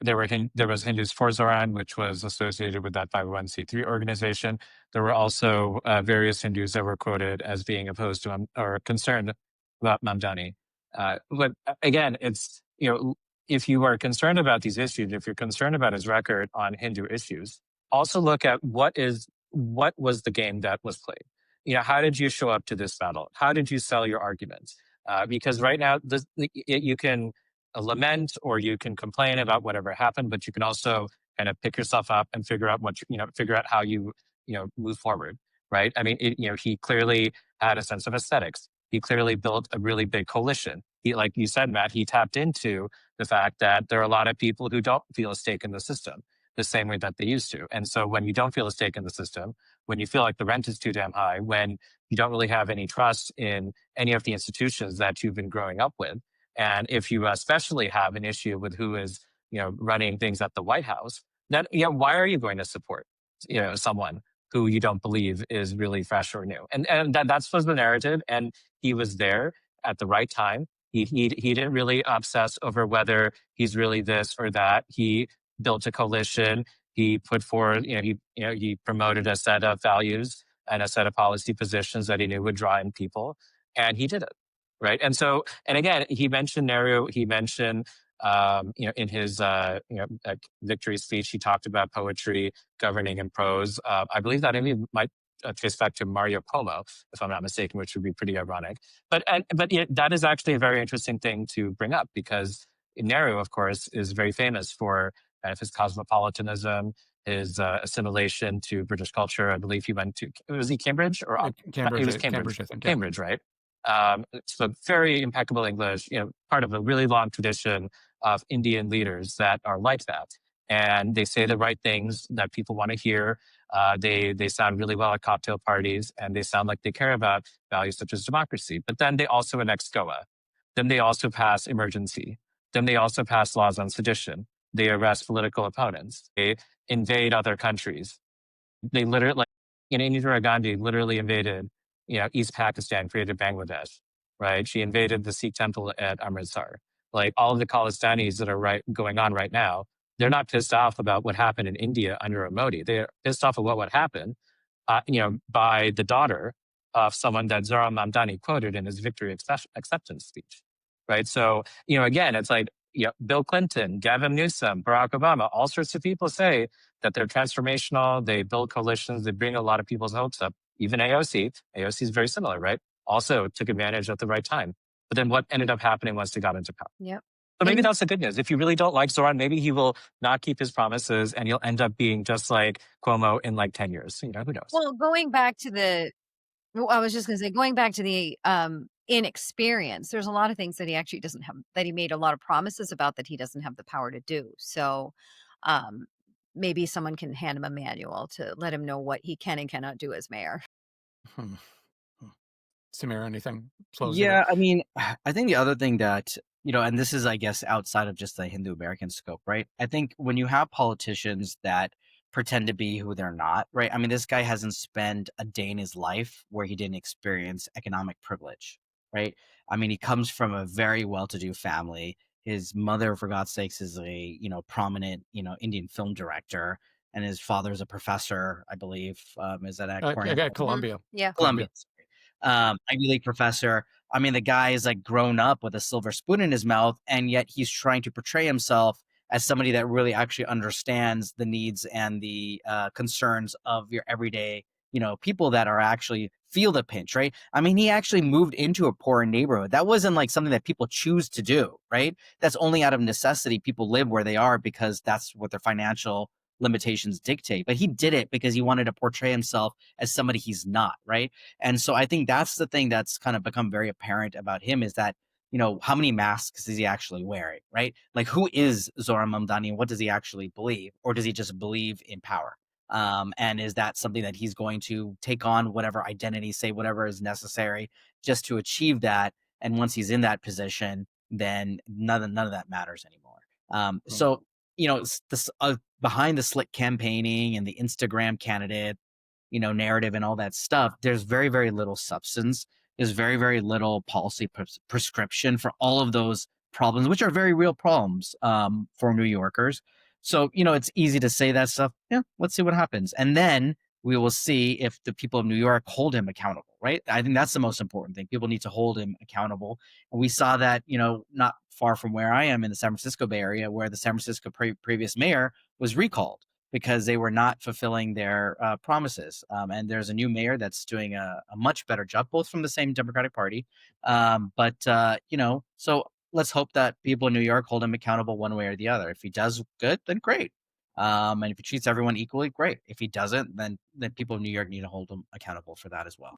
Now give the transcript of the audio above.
there was Hindus for Zohran, which was associated with that 501c3 organization. There were also various Hindus that were quoted as being opposed to or concerned about Mamdani. But again, it's, if you are concerned about these issues, if you're concerned about his record on Hindu issues, also look at what was the game that was played. How did you show up to this battle? How did you sell your arguments? Because right now, you can lament or you can complain about whatever happened, but you can also kind of pick yourself up and figure out figure out how you move forward, right? I mean, he clearly had a sense of aesthetics. He clearly built a really big coalition. Like you said, Matt, he tapped into the fact that there are a lot of people who don't feel a stake in the system the same way that they used to. And so when you don't feel a stake in the system, when you feel like the rent is too damn high, when you don't really have any trust in any of the institutions that you've been growing up with, and if you especially have an issue with who is, running things at the White House, then, why are you going to support, someone who you don't believe is really fresh or new? And that's was the narrative. And he was there at the right time. He didn't really obsess over whether he's really this or that. He built a coalition. He put forward, he promoted a set of values and a set of policy positions that he knew would draw in people, and he did it. Right. And so, and again, he mentioned Nehru, he mentioned, in his, victory speech, he talked about poetry governing in prose. I believe that maybe might trace back to Mario Como, if I'm not mistaken, which would be pretty ironic. But that is actually a very interesting thing to bring up, because Nehru, of course, is very famous for kind of his cosmopolitanism, his assimilation to British culture. I believe he went to, was he Cambridge or Cambridge? He was Cambridge, I think. Yeah. Cambridge, right? So very impeccable English, part of a really long tradition of Indian leaders that are like that. And they say the right things that people want to hear. They sound really well at cocktail parties, and they sound like they care about values such as democracy. But then they also annex Goa. Then they also pass emergency. Then they also pass laws on sedition. They arrest political opponents. They invade other countries. They literally, like, Indira Gandhi literally invaded, East Pakistan, created Bangladesh, right? She invaded the Sikh temple at Amritsar. Like, all of the Khalistanis that are going on right now, they're not pissed off about what happened in India under Modi. They're pissed off at what would happen, by the daughter of someone that Zohran Mamdani quoted in his victory acceptance speech, right? So, again, it's like, Bill Clinton, Gavin Newsom, Barack Obama, all sorts of people say that they're transformational. They build coalitions. They bring a lot of people's hopes up. Even AOC is very similar, right? Also took advantage at the right time. But then what ended up happening once they got into power? Yep. So maybe that's the good news. If you really don't like Zohran, maybe he will not keep his promises and you'll end up being just like Cuomo in like 10 years. Who knows? Well, going back to the inexperience, there's a lot of things that he actually doesn't have, that he made a lot of promises about that he doesn't have the power to do. So maybe someone can hand him a manual to let him know what he can and cannot do as mayor. Samir, anything? Yeah, I mean, I think the other thing that, and this is, I guess, outside of just the Hindu American scope, right? I think when you have politicians that pretend to be who they're not, right? I mean, this guy hasn't spent a day in his life where he didn't experience economic privilege, right? I mean, he comes from a very well-to-do family. His mother, for God's sakes, is a, prominent, Indian film director, and his father's a professor, I believe. Is that at Cornell? Columbia. Yeah. Columbia. Ivy League professor. I mean, the guy is like grown up with a silver spoon in his mouth, and yet he's trying to portray himself as somebody that really actually understands the needs and the concerns of your everyday, people that are actually feel the pinch, right? I mean, he actually moved into a poor neighborhood. That wasn't like something that people choose to do, right? That's only out of necessity. People live where they are because that's what their financial limitations dictate. But he did it because he wanted to portray himself as somebody he's not, right? And so I think that's the thing that's kind of become very apparent about him, is that, how many masks is he actually wearing, right? Like, who is Zohran Mamdani and what does he actually believe? Or does he just believe in power? And is that something that he's going to take on whatever identity, say whatever is necessary just to achieve that? And once he's in that position, then none of that matters anymore. So, this behind the slick campaigning and the Instagram candidate, narrative and all that stuff, there's very, very little substance. There's very, very little policy prescription for all of those problems, which are very real problems for New Yorkers. So, it's easy to say that stuff. Yeah, let's see what happens. And then we will see if the people of New York hold him accountable, right? I think that's the most important thing. People need to hold him accountable. And we saw that, not far from where I am in the San Francisco Bay Area, where the San Francisco previous mayor was recalled because they were not fulfilling their promises. And there's a new mayor that's doing a much better job, both from the same Democratic Party. So let's hope that people in New York hold him accountable one way or the other. If he does good, then great. And if he treats everyone equally, great. If he doesn't, then people in New York need to hold him accountable for that as well.